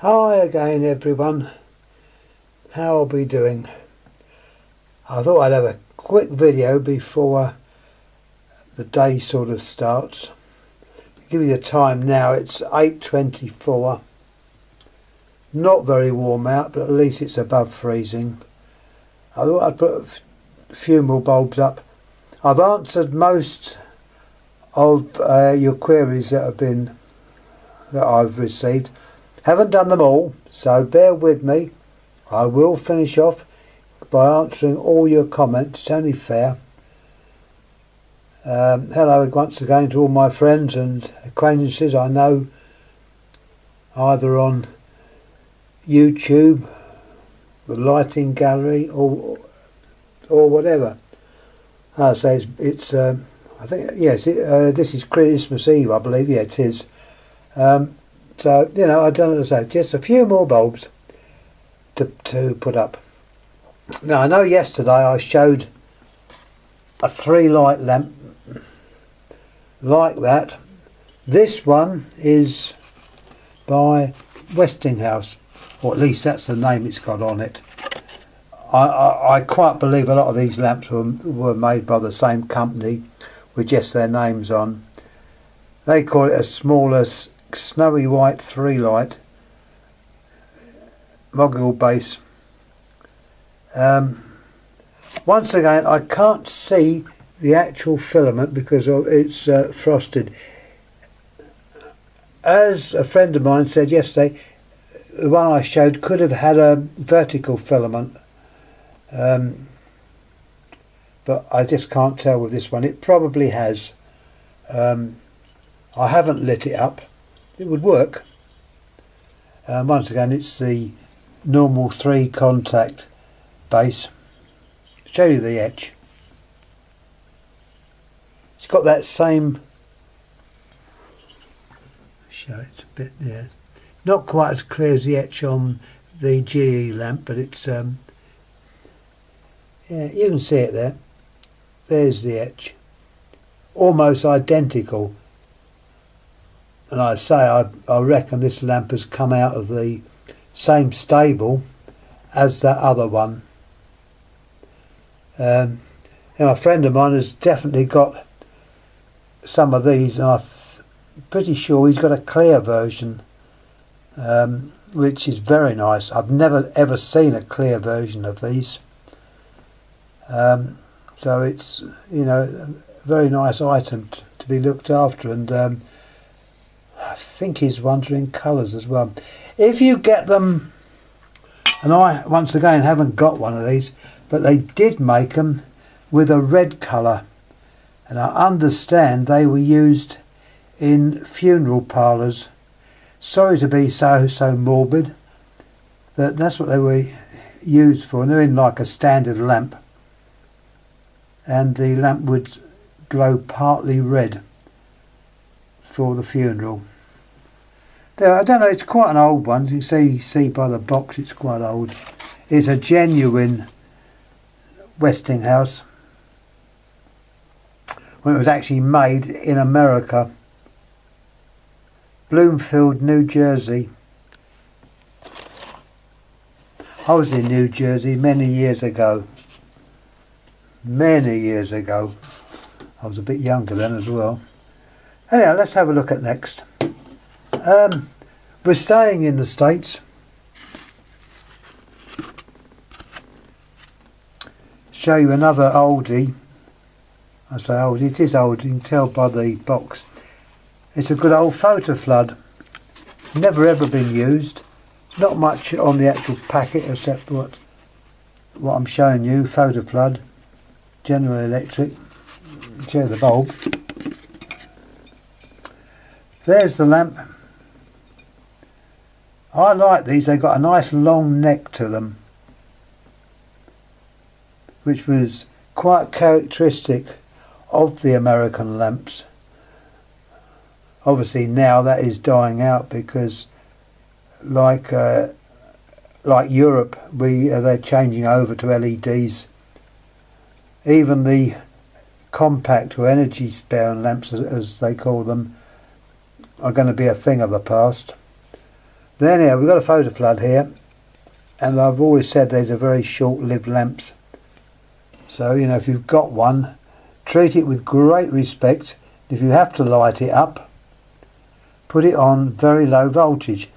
Hi again everyone, how are we doing? I thought I'd have a quick video before the day sort of starts. I'll give you the time now, it's 8:24. Not very warm out, but at least it's above freezing. I thought I'd put a few more bulbs up. I've answered most of your queries that I've received. Haven't done them all, so bear with me. I will finish off by answering all your comments. It's only fair. Hello once again to all my friends and acquaintances I know either on YouTube, the Lighting Gallery, or whatever. I say it's I think yes. This is Christmas Eve, I believe. Yeah, it is. So, you know, I don't know, so just a few more bulbs to put up. Now, I know yesterday I showed a 3-light lamp like that. This one is by Westinghouse, or at least that's the name it's got on it. I quite believe a lot of these lamps were made by the same company with just their names on. They call it a smaller snowy white 3-light mogul base. Once again, I can't see the actual filament because it's frosted. As a friend of mine said yesterday, the one I showed could have had a vertical filament, but I just can't tell with this one. It probably has. I haven't lit it up. It would work. Once again, it's the normal 3 contact base. Show you the etch. It's got that same. Show it a bit, yeah. Not quite as clear as the etch on the GE lamp, but it's yeah, you can see it there. There's the etch, almost identical. And I say I reckon this lamp has come out of the same stable as that other one. And a friend of mine has definitely got some of these, and I'm pretty sure he's got a clear version, which is very nice. I've never ever seen a clear version of these. So it's, you know, a very nice item to be looked after, and I think his ones are in colours as well. If you get them, and I once again haven't got one of these, but they did make them with a red colour, and I understand they were used in funeral parlours. Sorry to be so morbid, but that's what they were used for. And they're in like a standard lamp, and the lamp would glow partly red for the funeral. There, I don't know, it's quite an old one. You can see by the box it's quite old. It's a genuine Westinghouse. When it was actually made in America, Bloomfield, New Jersey. I was in New Jersey many years ago. Many years ago. I was a bit younger then as well. Anyhow, let's have a look at next. We're staying in the States. Show you another oldie. I say old, it is old, you can tell by the box. It's a good old Photoflood. Never ever been used. There's not much on the actual packet except what I'm showing you. Photoflood, General Electric. Show you the bulb. There's the lamp. I like these, they've got a nice long neck to them, which was quite characteristic of the American lamps. Obviously now that is dying out because like Europe, they're changing over to LEDs. Even the compact or energy sparing lamps, as they call them, are going to be a thing of the past. Then here we've got a photo flood here, and I've always said these are very short-lived lamps. So, you know, if you've got one, treat it with great respect. If you have to light it up, put it on very low voltage.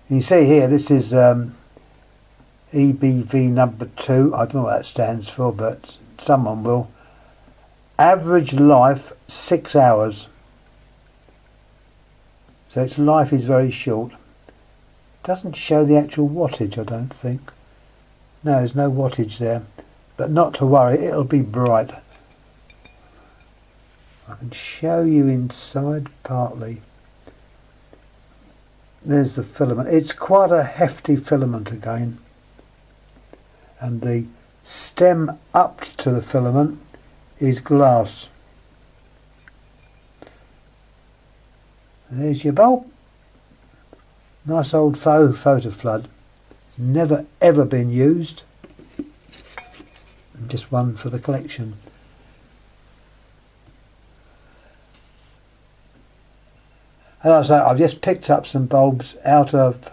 You see here, this is EBV number 2. I don't know what that stands for, but someone will. Average life 6 hours. So its life is very short. Doesn't show the actual wattage, I don't think. No, there's no wattage there. But not to worry, it'll be bright. I can show you inside partly. There's the filament. It's quite a hefty filament again. And the stem up to the filament is glass. There's your bulb. Nice old faux photo flood. Never ever been used. Just one for the collection. And as I say, I've just picked up some bulbs out of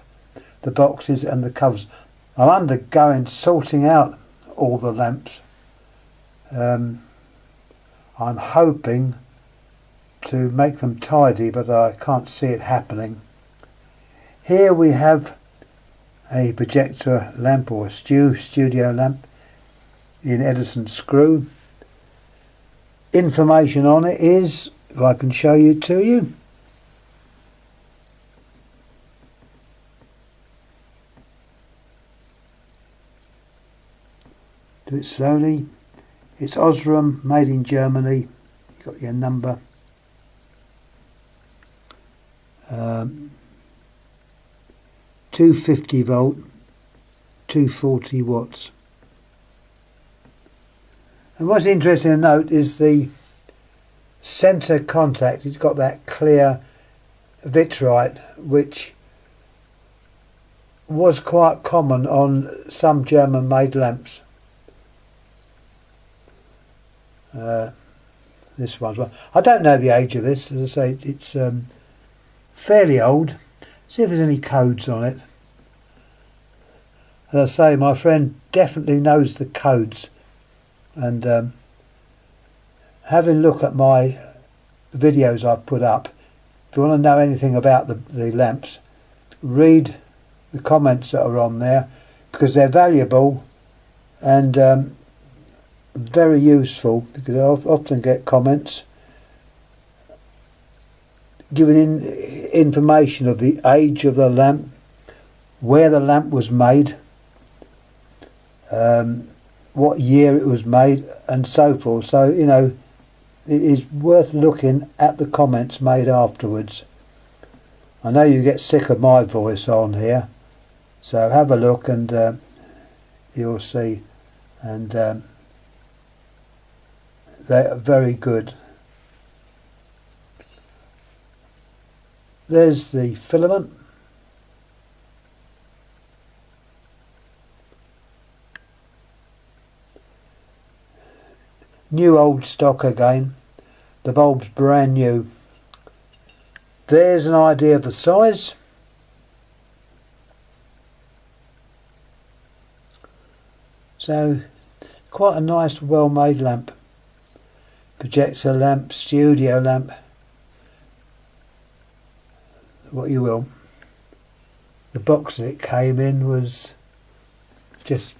the boxes and the covers. I'm undergoing sorting out all the lamps. I'm hoping to make them tidy, but I can't see it happening. Here we have a projector lamp, or a studio lamp in Edison screw. Information on it is, if I can show you to you, do it slowly. It's Osram, made in Germany. You've got your number. 250 volt, 240 watts. And what's interesting to note is the centre contact. It's got that clear vitrite, which was quite common on some German-made lamps. This one's one. I don't know the age of this. As I say, it's fairly old. See if there's any codes on it. As I say, my friend definitely knows the codes. And having a look at my videos I've put up, if you want to know anything about the lamps, read the comments that are on there, because they're valuable and very useful, because I often get comments giving information of the age of the lamp, where the lamp was made, what year it was made, and so forth. So, you know, it is worth looking at the comments made afterwards. I know you get sick of my voice on here, so have a look and you'll see. And they are very good. There's the filament. New old stock again. The bulb's brand new. There's an idea of the size. So quite a nice, well-made lamp. Projector lamp, studio lamp, what you will. The box that it came in was just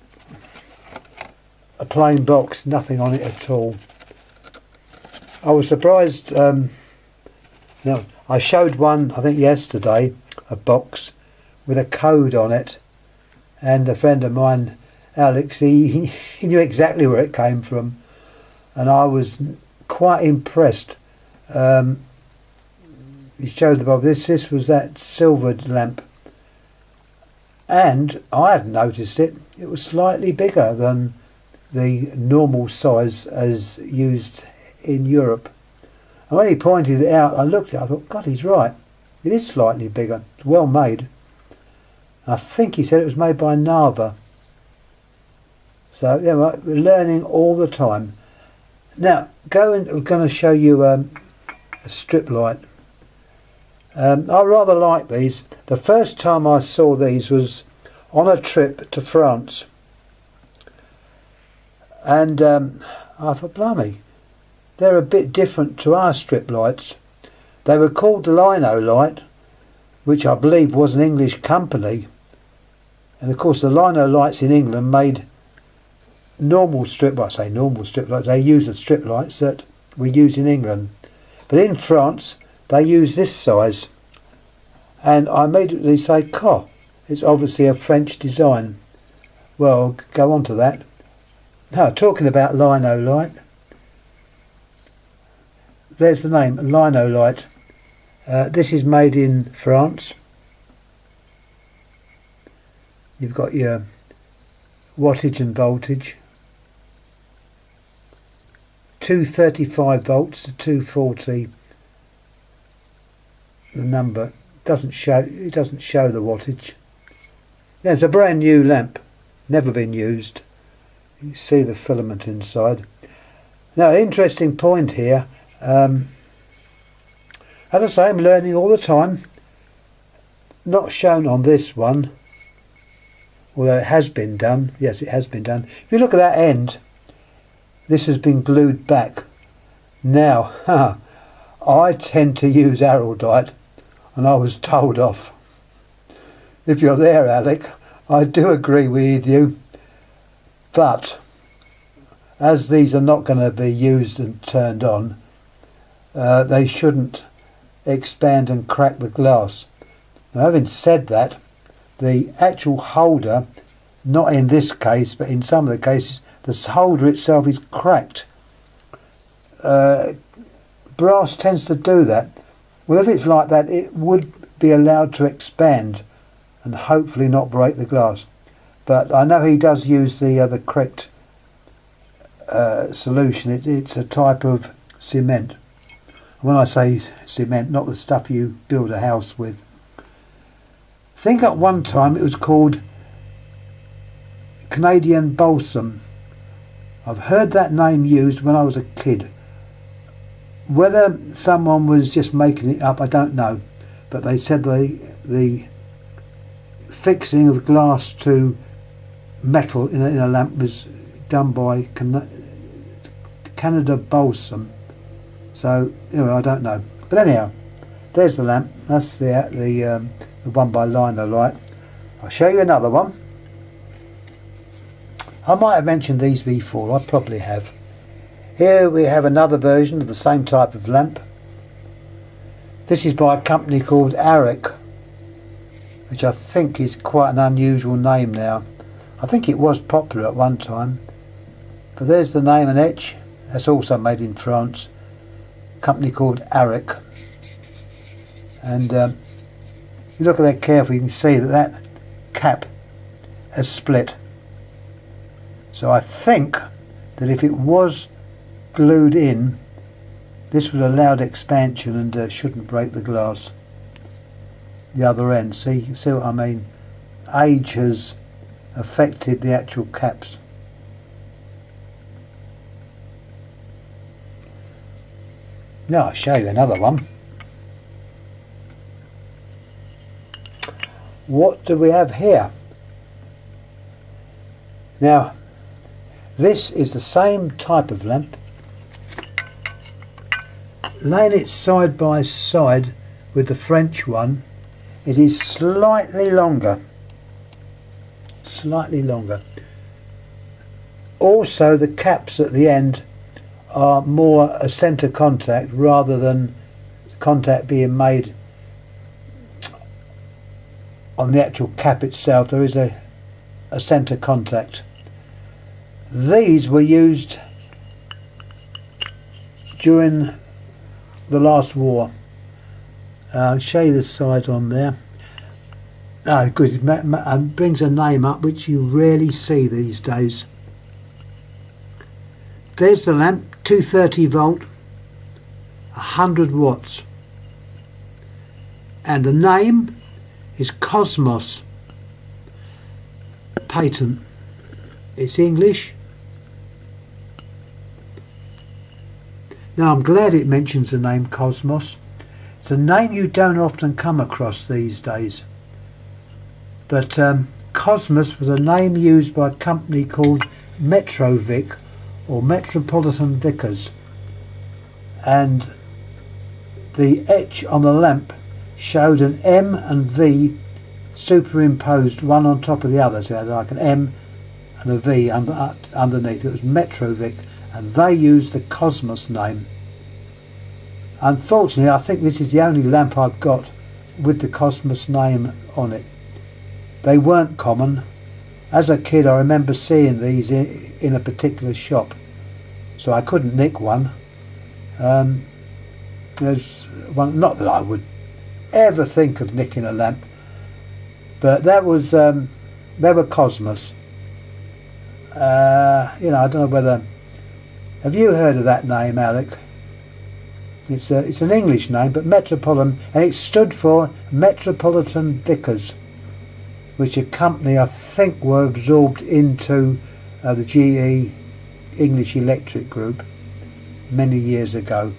a plain box, nothing on it at all. I was surprised. I showed one, I think yesterday, a box with a code on it, and a friend of mine, Alex, he knew exactly where it came from, and I was quite impressed. He showed the bulb. This was that silvered lamp, and I hadn't noticed it. It was slightly bigger than the normal size as used in Europe. And when he pointed it out, I looked at it, I thought, God, he's right. It is slightly bigger. It's well made. I think he said it was made by Narva. So yeah, we're learning all the time. Now, we're going to show you a strip light. I rather like these. The first time I saw these was on a trip to France, and I thought, blimey, they're a bit different to our strip lights. They were called Lino-Lite, which I believe was an English company, and of course the Lino-Lites in England made normal strip, well, I say normal strip lights, they use the strip lights that we use in England, but in France they use this size, and I immediately say, it's obviously a French design. Well, I'll go on to that. Now, talking about Lino-Lite, there's the name, Lino-Lite. This is made in France. You've got your wattage and voltage. 235 volts to 240. The number doesn't show. It doesn't show the wattage. Yeah, it's a brand new lamp, never been used. You see the filament inside. Now, interesting point here. As I say, I'm learning all the time. Not shown on this one, although it has been done. Yes, it has been done. If you look at that end, this has been glued back. Now, I tend to use Araldite, and I was told off. If you're there, Alec, I do agree with you, but as these are not going to be used and turned on, they shouldn't expand and crack the glass. Now, having said that, the actual holder, not in this case, but in some of the cases, the holder itself is cracked. Brass tends to do that. Well, if it's like that, it would be allowed to expand and hopefully not break the glass. But I know he does use the correct solution. It's a type of cement. When I say cement, not the stuff you build a house with. I think at one time it was called Canadian balsam. I've heard that name used when I was a kid. Whether someone was just making it up, I don't know. But they said the fixing of glass to metal in a lamp was done by Canada balsam. So anyway, I don't know. But anyhow, there's the lamp. That's the one by Lino-Lite. I'll show you another one. I might have mentioned these before. I probably have. Here we have another version of the same type of lamp. This is by a company called Arec, which I think is quite an unusual name now. I think it was popular at one time. But there's the name and etch. That's also made in France. A company called Arec. And if you look at that carefully, you can see that that cap has split. So I think that if it was glued in, this would allow expansion and shouldn't break the glass. The other end, see, you see what I mean? Age has affected the actual caps. Now I'll show you another one. What do we have here? Now, this is the same type of lamp. Laying it side by side with the French one, it is slightly longer. Slightly longer. Also, the caps at the end are more a centre contact rather than contact being made on the actual cap itself. There is a centre contact. These were used during the last war. I'll show you the side on there. Oh, good. It brings a name up which you rarely see these days. There's the lamp, 230 volt, 100 watts. And the name is Cosmos. Patent. It's English. Now I'm glad it mentions the name Cosmos. It's a name you don't often come across these days. But Cosmos was a name used by a company called Metrovic or Metropolitan Vickers, and the etch on the lamp showed an M and V superimposed one on top of the other, so it had like an M and a V underneath. It was Metrovic, and they used the Cosmos name. Unfortunately, I think this is the only lamp I've got with the Cosmos name on it. They weren't common. As a kid, I remember seeing these in a particular shop, so I couldn't nick one. There's one, not that I would ever think of nicking a lamp, but that was they were Cosmos. I don't know whether, have you heard of that name, Alec? It's an English name, but Metropolitan, and it stood for Metropolitan Vickers, which a company I think were absorbed into the GE English Electric Group many years ago.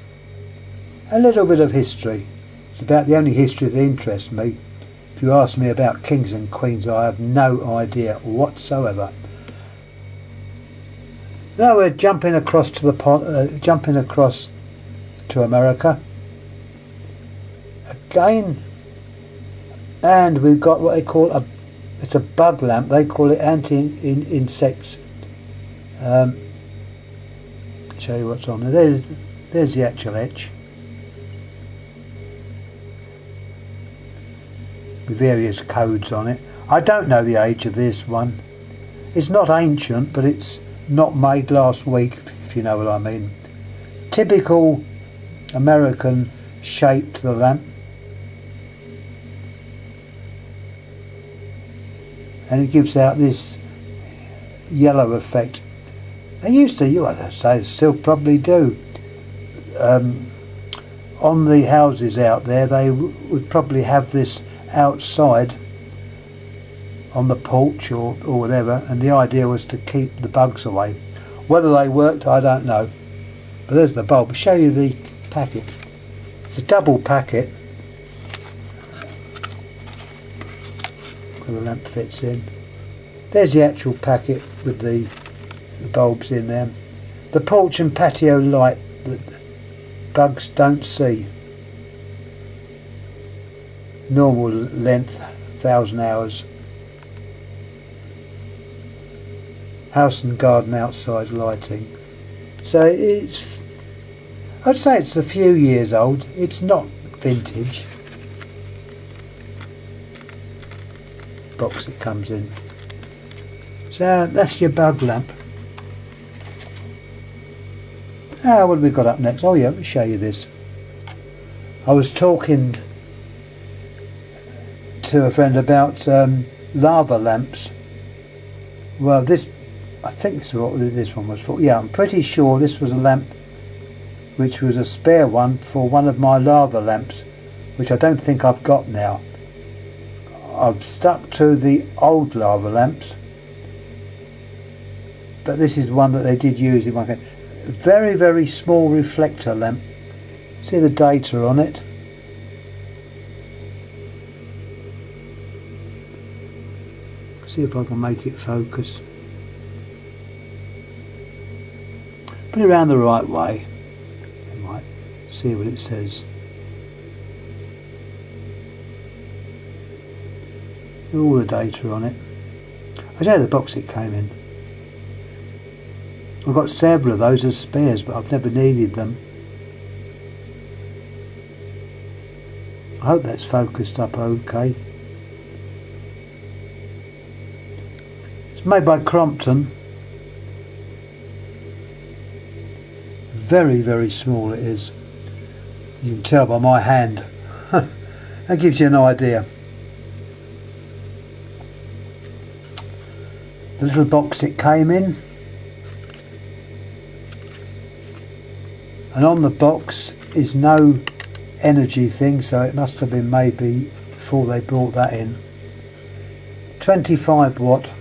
A little bit of history. It's about the only history that interests me. If you ask me about kings and queens, I have no idea whatsoever. Now we're jumping across to the jumping across to America again, and we've got what they call it's a bug lamp. They call it anti-insects. Show you what's on there. There's the actual etch with various codes on it. I don't know the age of this one. It's not ancient, but it's not made last week, if you know what I mean. Typical American shape to the lamp, and it gives out this yellow effect. They used to, I'd say, still probably do. On the houses out there, they would probably have this outside on the porch or whatever, and the idea was to keep the bugs away. Whether they worked, I don't know. But there's the bulb. I'll show you the packet. It's a double packet where the lamp fits in. There's the actual packet with the bulbs in there. The porch and patio light that bugs don't see. Normal length, 1,000 hours. House and garden outside lighting. So I'd say it's a few years old. It's not vintage. Box it comes in. So that's your bug lamp. What have we got up next? Oh yeah, let me show you this. I was talking to a friend about lava lamps. Well, I think this is what this one was for. Yeah, I'm pretty sure this was a lamp which was a spare one for one of my lava lamps, which I don't think I've got now. I've stuck to the old lava lamps, but this is one that they did use in one case. Very, very small reflector lamp. See the data on it. See if I can make it focus. Put it around the right way. You might see what it says. All the data on it. I show you the box it came in. I've got several of those as spares, but I've never needed them. I hope that's focused up okay. It's made by Crompton. Very, very small it is. You can tell by my hand. That gives you an idea. The little box it came in. And on the box is no energy thing, so it must have been maybe before they brought that in. 25 watt.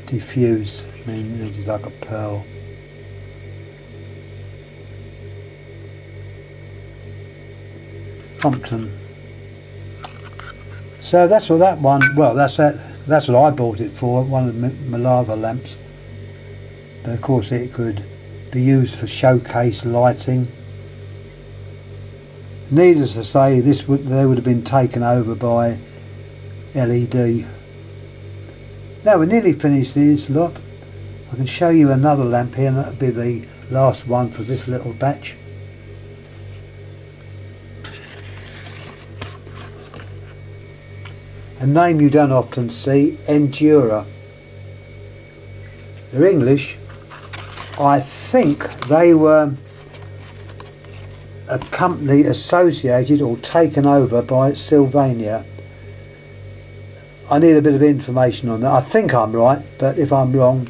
Diffuse, I mean, it's like a pearl. Compton. So that's what that one, well, that's what I bought it for, one of my lava lamps. But of course it could be used for showcase lighting. Needless to say, they would have been taken over by LED. Now we're nearly finished this lot. I can show you another lamp here, and that'll be the last one for this little batch. A name you don't often see, Endura. They're English. I think they were a company associated or taken over by Sylvania. I need a bit of information on that. I think I'm right, but if I'm wrong,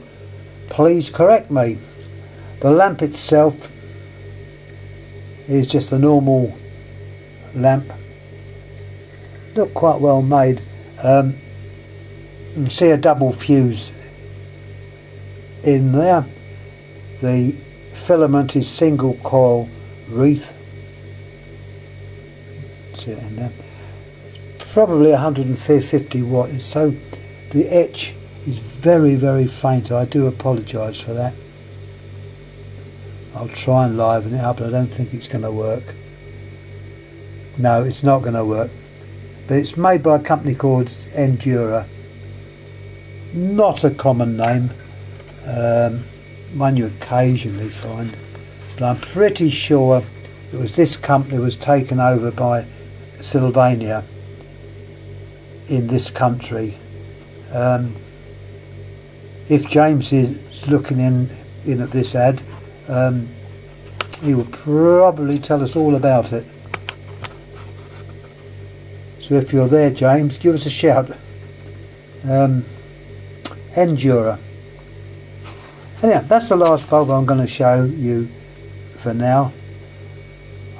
please correct me. The lamp itself is just a normal lamp. Look quite well made. You can see a double fuse in there. The filament is single coil wreath. See it in there. Probably 150 watt. So the etch is very, very faint. I do apologise for that. I'll try and liven it up, but I don't think it's going to work. No, it's not going to work. But it's made by a company called Endura. Not a common name. One you occasionally find. But I'm pretty sure it was this company was taken over by Sylvania in this country. If James is looking in at this ad, he will probably tell us all about it. So if you're there, James, give us a shout. Endura. Anyhow, that's the last bulb I'm going to show you for now.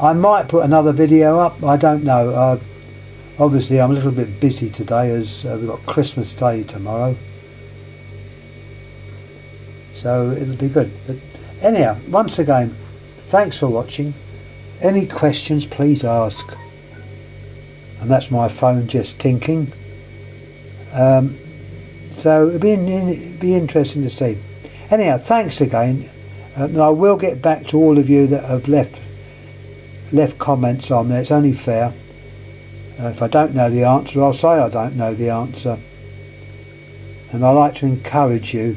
I might put another video up, I don't know. Obviously I'm a little bit busy today as we've got Christmas Day tomorrow. So it'll be good. But anyhow, once again, thanks for watching. Any questions, please ask. And that's my phone just tinking. So it'll be interesting to see. Anyhow, thanks again. And I will get back to all of you that have left comments on there. It's only fair. If I don't know the answer, I'll say I don't know the answer. And I like to encourage you.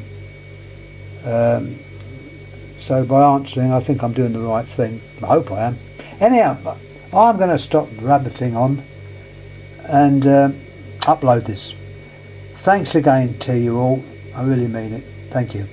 So by answering, I think I'm doing the right thing. I hope I am. Anyhow, I'm going to stop rabbiting on and upload this. Thanks again to you all. I really mean it. Thank you.